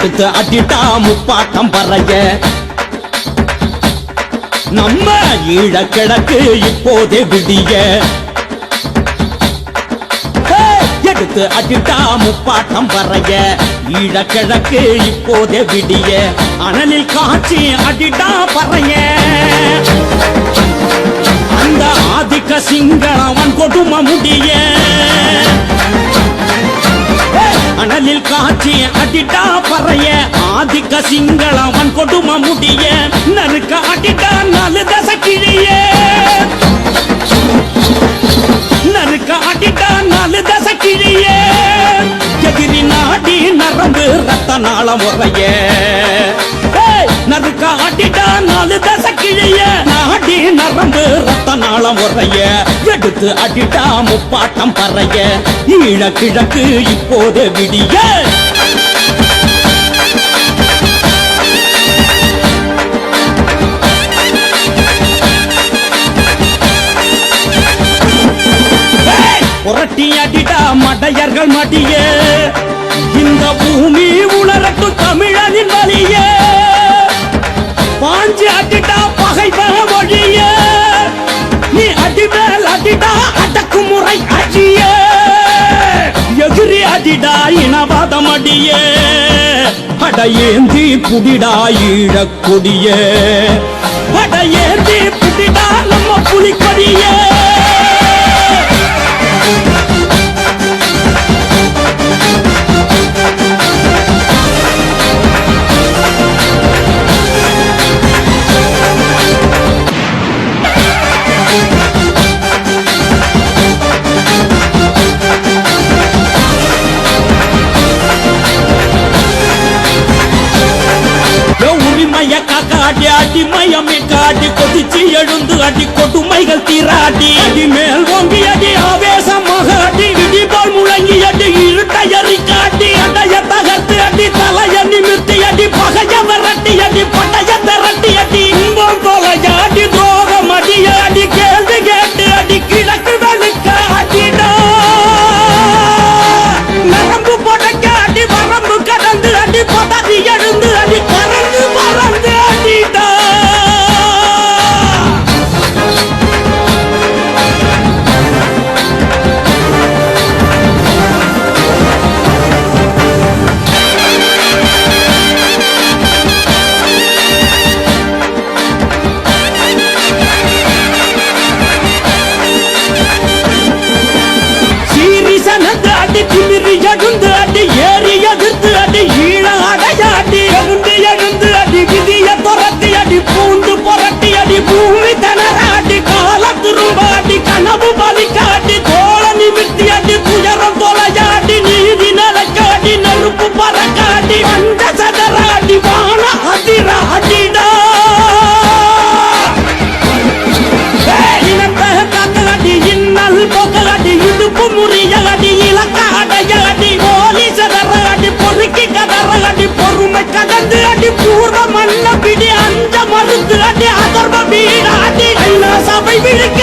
எடுத்து அடிட்டா முப்பாட்டம் பறைய நம்ம ஈழ கிழக்கு இப்போதே விடிய எடுத்து அடிட்டா முப்பாட்டம் பறைய ஈழ கிழக்கு இப்போதே விடிய அனலில் காட்சி அடிட்டா பறைய அந்த ஆதிக்க சிங்களவன் கொடுமை முடிய அனலில் காட்சி அடிட்டா பறைய ஆதிக்க சிங்களவன் கொடுமை முடிய நறுக்க அடிட்டா 4 தசை கிழிய நறுக்க அடிட்டா 4 தசை கிழிய எதிரி நாடி நரம்பு ரத்த நாளம் உறைய நறுக்க அடிட்டா 4 தசை கிழிய நாடி நரம்பு ரத்த நாளம் உறைய எடுத்து அடிட்டா முப்பாட்டம் பறைய ஈழ கிழக்கு இப்போது விடிய புரட்டி அடிட்டா மடையர்கள் மடிய இந்த பூமி உணரட்டு தமிழனின் வலிய பாஞ்சு அடிட்டா பகைவன வழிய நீ அடிமேல் அடிடா அடக்குமுறை அடிய எதிரி அடிடா இனவாதம் அடிய அடையேந்தி புடிடா ஈழக் கொடிய அடையேந்தி புடிடா நம்ம புலிக்கொடிய காக்காடி அடிமயமே காட்டி கொதிச்சு எழுந்து அடி கொடுமைகள் தீராடி அடி மேல் ஓங்கி அடி ஆவேசமாக அடி இடிபால் முழங்கி அடி இருட்டையறி காட்டி அடைய தகர்த்து அடி தலைய நிமிர்த்தி அடி பகைய விரட்டி அடி படைய திரட்டி அடி இன்பம் தொலையாடி துரோகம் அடிய அடி கேள்வி கேட்டு அடி கிழக்கு வெளுக்க அடிடா நரம்பு புடைக்க அடி வரம்பு கடந்து அடி பதறி எழுந்து அடி பறந்து பறந்து அடிடா அடி திமிரி எழுந்து அடி ஏறி எதிர்த்து அடி ஈழ அடையாடி எழுந்து எழுந்து அடி விதிய துரத்தி அடி பூண்டு புரட்டி அடி பூமி தனராடி கால திரும்ப அடி கனவு பலிக்காட்டி தோள நிமிர்த்தி அடி துயரம் தொலையாடி நீதி நிலைக்காடி நெருப்பு பறக்காடி அந்த சதராடி வான அதிர அடிடா அடி இன்னல் பொகலடி இடுப்பு முறியடி இலக்க அடையடி போலி சதரடி பொறுக்கி கதறடி பொறுமை கடந்து அடி பூர்வ மண்ண பிடி அஞ்ச மறுத்து அடி அதர்வ வீடாடி சபை விழுக்க